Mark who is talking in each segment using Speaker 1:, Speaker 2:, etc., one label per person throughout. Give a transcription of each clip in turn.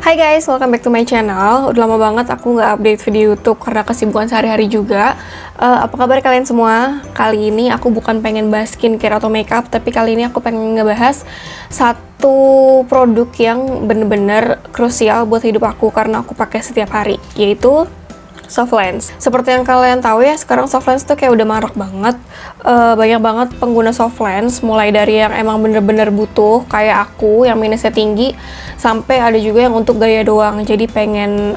Speaker 1: Hai guys, welcome back to my channel. Udah lama banget aku nggak update video YouTube karena kesibukan sehari-hari juga. Apa kabar kalian semua? Kali ini aku bukan pengen bahas skincare atau makeup, tapi kali ini aku pengen ngebahas satu produk yang bener-bener krusial buat hidup aku karena aku pakai setiap hari, yaitu Softlands. Seperti yang kalian tahu ya, sekarang Softlands tuh kayak udah marak banget. Banyak banget pengguna Softlands, mulai dari yang emang bener-bener butuh kayak aku yang minusnya tinggi, sampai ada juga yang untuk gaya doang, jadi pengen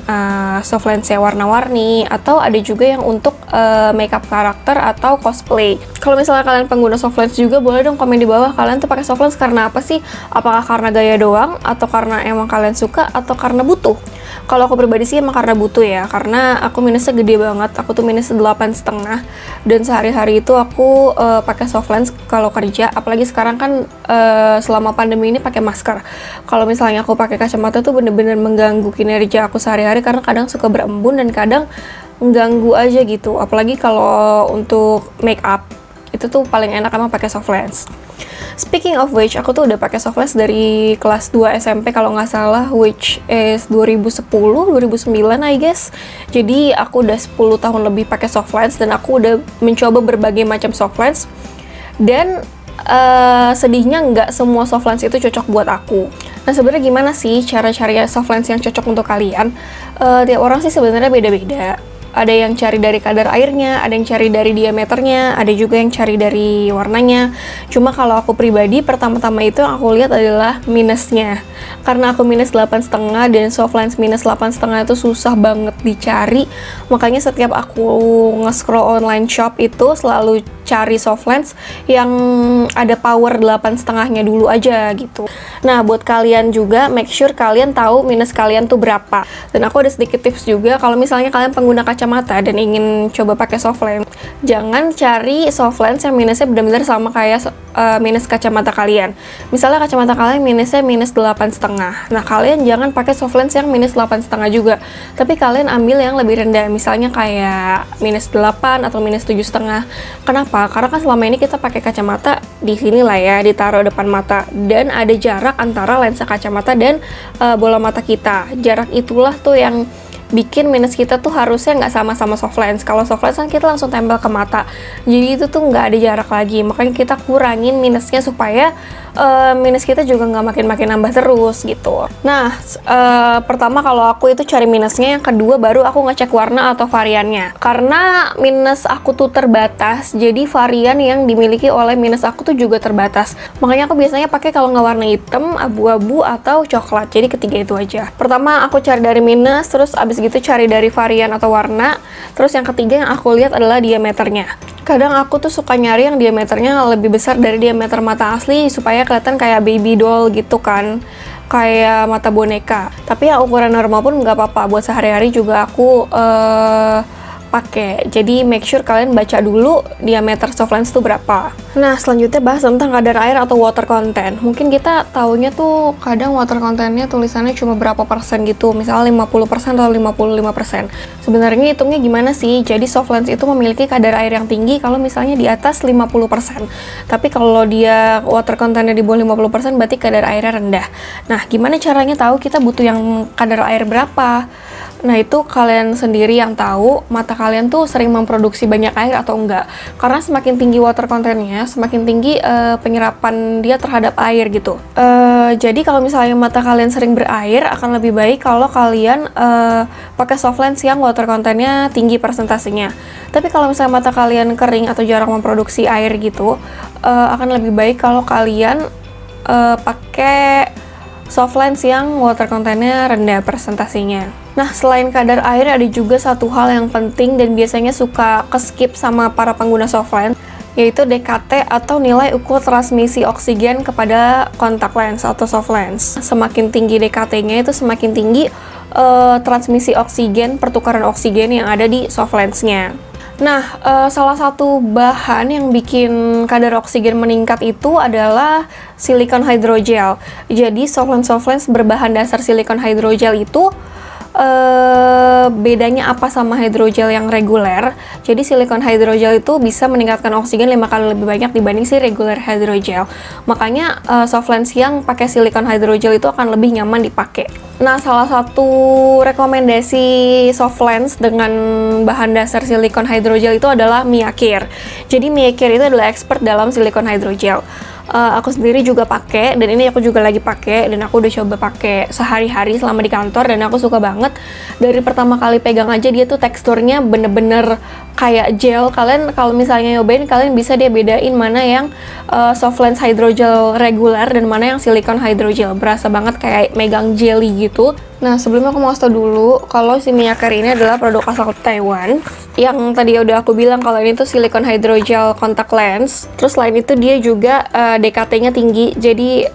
Speaker 1: Softlands ya warna-warni, atau ada juga yang untuk makeup karakter atau cosplay. Kalau misalnya kalian pengguna Softlands juga, boleh dong komen di bawah kalian tuh pakai Softlands karena apa sih? Apakah karena gaya doang, atau karena emang kalian suka, atau karena butuh? Kalau aku pribadi sih emang karena butuh ya, karena aku minusnya gede banget. Aku tuh minus 8,5, dan sehari-hari itu aku pakai Softlands kalau kerja. Apalagi sekarang kan selama pandemi ini pakai masker. Kalau misalnya aku pakai kacamata tuh bener-bener mengganggu kinerja aku sehari-hari karena kadang suka berembun dan kadang mengganggu aja gitu. Apalagi kalau untuk make up itu tuh paling enak emang pakai Softlands. Speaking of which, aku tuh udah pakai Softlands dari kelas 2 SMP kalau nggak salah, which is 2010-2009 I guess. Jadi aku udah 10 tahun lebih pakai Softlands dan aku udah mencoba berbagai macam Softlands. Dan sedihnya nggak semua Softlands itu cocok buat aku. Nah, sebenarnya gimana sih cara cari Softlands yang cocok untuk kalian? Tiap orang sih sebenarnya beda-beda. Ada yang cari dari kadar airnya, ada yang cari dari diameternya, ada juga yang cari dari warnanya. Cuma kalau aku pribadi, pertama-tama itu yang aku lihat adalah minusnya. Karena aku minus 8,5 dan Softlands minus 8,5 itu susah banget dicari. Makanya setiap aku nge-scroll online shop itu selalu cari Softlands yang ada power 8,5-nya dulu aja gitu. Nah, buat kalian juga, make sure kalian tahu minus kalian tuh berapa. Dan aku ada sedikit tips juga, kalau misalnya kalian pengguna kacamata dan ingin coba pakai Softlands, jangan cari Softlands yang minusnya benar-benar sama kayak minus kacamata kalian. Misalnya kacamata kalian minusnya minus 8,5. Nah, kalian jangan pakai Softlands yang minus 8,5 juga. Tapi kalian ambil yang lebih rendah, misalnya kayak minus 8 atau minus 7,5. Kenapa? Karena kan selama ini kita pakai kacamata di sini lah ya, ditaruh depan mata, dan ada jarak antara lensa kacamata dan bola mata kita. Jarak itulah tuh yang bikin minus kita tuh harusnya nggak sama-sama Softlands. Kalau Softlands kan kita langsung tempel ke mata, jadi itu tuh nggak ada jarak lagi. Makanya kita kurangin minusnya supaya minus kita juga nggak makin-makin nambah terus gitu. Nah, pertama kalau aku itu cari minusnya, yang kedua baru aku ngecek warna atau variannya. Karena minus aku tuh terbatas, jadi varian yang dimiliki oleh minus aku tuh juga terbatas. Makanya aku biasanya pakai kalau nggak warna hitam, abu-abu, atau coklat. Jadi ketiga itu aja. Pertama aku cari dari minus, terus abis gitu cari dari varian atau warna, terus yang ketiga yang aku lihat adalah diameternya. Kadang aku tuh suka nyari yang diameternya lebih besar dari diameter mata asli supaya kelihatan kayak baby doll gitu kan, kayak mata boneka. Tapi yang ukuran normal pun nggak apa-apa, buat sehari-hari juga aku pakai. Jadi make sure kalian baca dulu diameter Softlands itu berapa. Nah, selanjutnya bahas tentang kadar air atau water content. Mungkin kita taunya tuh kadang water contentnya tulisannya cuma berapa persen gitu, misalnya 50% atau 55%. Sebenarnya hitungnya gimana sih? Jadi Softlands itu memiliki kadar air yang tinggi kalau misalnya di atas 50%. Tapi kalau dia water contentnya di bawah 50% berarti kadar airnya rendah. Nah, gimana caranya tahu kita butuh yang kadar air berapa? Nah, itu kalian sendiri yang tahu mata kalian tuh sering memproduksi banyak air atau enggak. Karena semakin tinggi water contentnya, semakin tinggi penyerapan dia terhadap air gitu. Jadi kalau misalnya mata kalian sering berair, akan lebih baik kalau kalian pakai Softlands yang water contentnya tinggi persentasenya. Tapi kalau misalnya mata kalian kering atau jarang memproduksi air gitu, akan lebih baik kalau kalian pakai Softlands yang water contentnya rendah persentasenya. Nah, selain kadar air, ada juga satu hal yang penting dan biasanya suka ke-skip sama para pengguna Softlands, yaitu DKT atau nilai ukur transmisi oksigen kepada kontak lens atau Softlands. Semakin tinggi DKT-nya itu semakin tinggi transmisi oksigen, pertukaran oksigen yang ada di Softlands-nya. Nah, salah satu bahan yang bikin kadar oksigen meningkat itu adalah silikon hydrogel. Jadi Softlands berbahan dasar silikon hydrogel itu bedanya apa sama hydrogel yang reguler. Jadi silikon hydrogel itu bisa meningkatkan oksigen 5 kali lebih banyak dibanding si regular hydrogel. Makanya soft lens yang pakai silikon hydrogel itu akan lebih nyaman dipakai. Nah, salah satu rekomendasi soft lens dengan bahan dasar silikon hydrogel itu adalah Miyakir. Jadi Miyakir itu adalah expert dalam silikon hydrogel. Aku sendiri juga pakai, dan ini aku juga lagi pakai, dan aku udah coba pakai sehari-hari selama di kantor, dan aku suka banget. Dari pertama kali pegang aja dia tuh teksturnya bener-bener kayak gel. Kalian kalau misalnya nyobain, kalian bisa dia bedain mana yang soft lens hydrogel reguler dan mana yang silikon hydrogel. Berasa banget kayak megang jelly gitu. Nah, sebelumnya aku mau kasih tau dulu kalau si Miyakir ini adalah produk asal Taiwan. Yang tadi udah aku bilang kalau ini tuh silikon hydrogel contact lens. Terus selain itu dia juga DKT-nya tinggi, jadi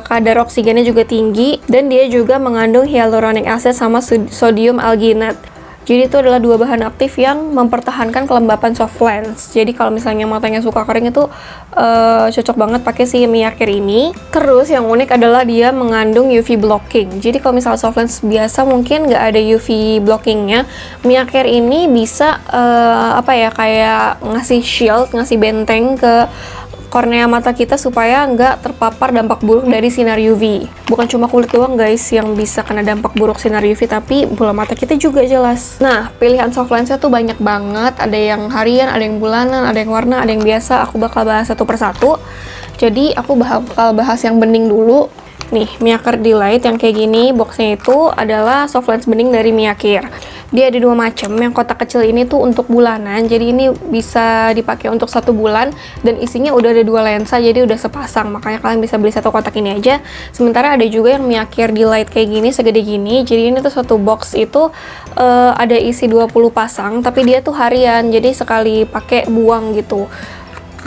Speaker 1: kadar oksigennya juga tinggi, dan dia juga mengandung hyaluronic acid sama sodium alginate. Jadi itu adalah dua bahan aktif yang mempertahankan kelembapan soft lens. Jadi kalau misalnya matanya suka kering itu cocok banget pakai si Miyakir ini. Terus yang unik adalah dia mengandung UV blocking. Jadi kalau misalnya soft lens biasa mungkin nggak ada UV blockingnya, Miyakir ini bisa kayak ngasih shield, ngasih benteng ke kornea mata kita supaya nggak terpapar dampak buruk dari sinar UV. Bukan cuma kulit doang guys yang bisa kena dampak buruk sinar UV, tapi bola mata kita juga jelas. Nah, pilihan soft lensnya tuh banyak banget. Ada yang harian, ada yang bulanan, ada yang warna, ada yang biasa. Aku bakal bahas satu persatu. Jadi aku bakal bahas yang bening dulu. Nih, Miyakir D-Lite yang kayak gini, boxnya itu adalah soft lens bening dari Miyakir. Dia ada dua macam. Yang kotak kecil ini tuh untuk bulanan, jadi ini bisa dipakai untuk 1 bulan, dan isinya udah ada 2 lensa, jadi udah sepasang. Makanya kalian bisa beli satu kotak ini aja. Sementara ada juga yang Miyakir D-Lite kayak gini, segede gini. Jadi ini tuh satu box itu ada isi 20 pasang, tapi dia tuh harian, jadi sekali pakai buang gitu.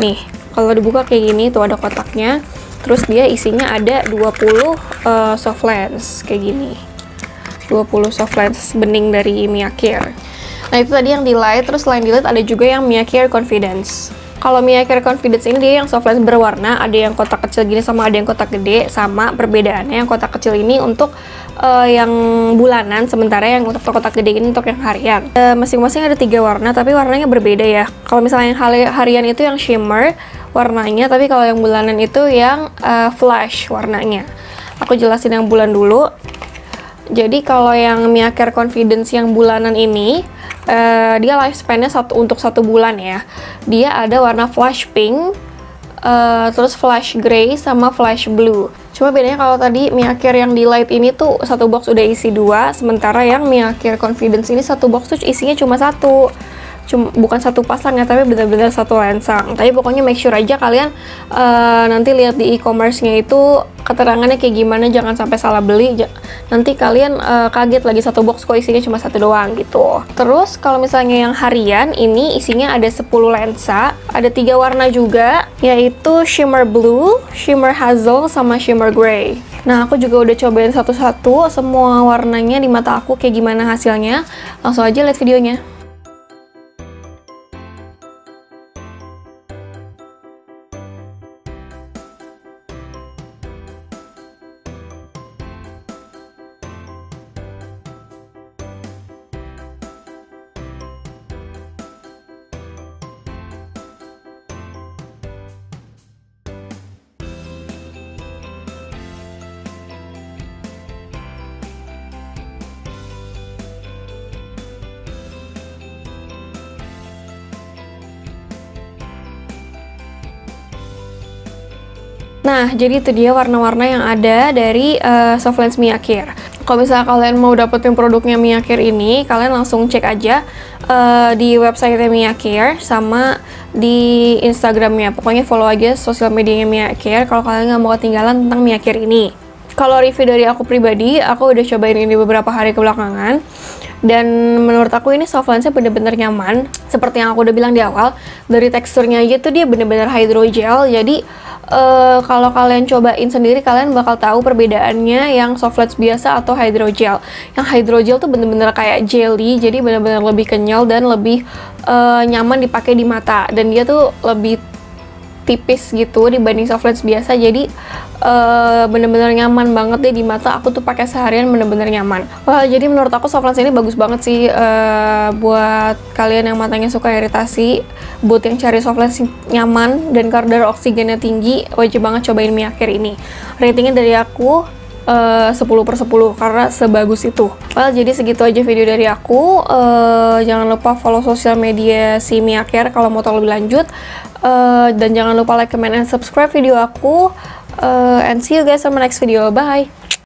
Speaker 1: Nih, kalau dibuka kayak gini tuh ada kotaknya. Terus dia isinya ada 20 soft lens kayak gini. 20 soft lens bening dari Miyakir. Nah, itu tadi yang D-Lite. Terus selain D-Lite ada juga yang Miyakir Confidence. Kalau Miyakir Confidence ini dia yang soft lens berwarna, ada yang kotak kecil gini sama ada yang kotak gede. Sama perbedaannya yang kotak kecil ini untuk yang bulanan, sementara yang untuk kotak gede ini untuk yang harian. Masing-masing ada 3 warna, tapi warnanya berbeda ya. Kalau misalnya yang harian itu yang shimmer warnanya, tapi kalau yang bulanan itu yang flash warnanya. Aku jelasin yang bulan dulu. Jadi kalau yang Miyakir Confidence yang bulanan ini, dia lifespan-nya untuk 1 bulan ya. Dia ada warna flash pink, terus flash gray sama flash blue. Cuma bedanya kalau tadi Miyakir yang D-Lite ini tuh satu box udah isi 2, sementara yang Miyakir Confidence ini satu box tuh isinya cuma 1. Bukan satu pasang ya, tapi benar-benar satu lensa. Tapi pokoknya make sure aja kalian nanti lihat di e-commerce-nya itu keterangannya kayak gimana, jangan sampai salah beli. Nanti kalian kaget lagi satu box kok isinya cuma 1 doang gitu. Terus kalau misalnya yang harian ini isinya ada 10 lensa, ada 3 warna juga, yaitu shimmer blue, shimmer hazel, sama shimmer gray. Nah, aku juga udah cobain satu-satu semua warnanya di mata aku kayak gimana hasilnya. Langsung aja lihat videonya. Nah, jadi itu dia warna-warna yang ada dari soft lens Miyakir. Kalau misalnya kalian mau dapetin produknya Miyakir ini, kalian langsung cek aja di website Miyakir sama di Instagramnya. Pokoknya follow aja sosial medianya Miyakir kalau kalian nggak mau ketinggalan tentang Miyakir ini. Kalau review dari aku pribadi, aku udah cobain ini beberapa hari kebelakangan, dan menurut aku ini soft lensnya bener-bener nyaman. Seperti yang aku udah bilang di awal, dari teksturnya aja tuh dia bener-bener hydrogel. Jadi kalau kalian cobain sendiri, kalian bakal tahu perbedaannya yang soft lens biasa atau hydrogel. Yang hydrogel tuh bener-bener kayak jelly, jadi bener-bener lebih kenyal dan lebih nyaman dipakai di mata. Dan dia tuh lebih tipis gitu dibanding soft lens biasa, jadi bener-bener nyaman banget deh di mata. Aku tuh pakai seharian bener-bener nyaman. Wah, jadi menurut aku soft lens ini bagus banget sih buat kalian yang matanya suka iritasi. Buat yang cari soft lens nyaman dan kadar oksigennya tinggi, wajib banget cobain Miyake ini. Ratingnya dari aku 10/10 karena sebagus itu. Well, jadi segitu aja video dari aku. Jangan lupa follow sosial media si Miyake kalau mau tahu lebih lanjut. Dan jangan lupa like, comment, and subscribe video aku. And see you guys on my next video. Bye!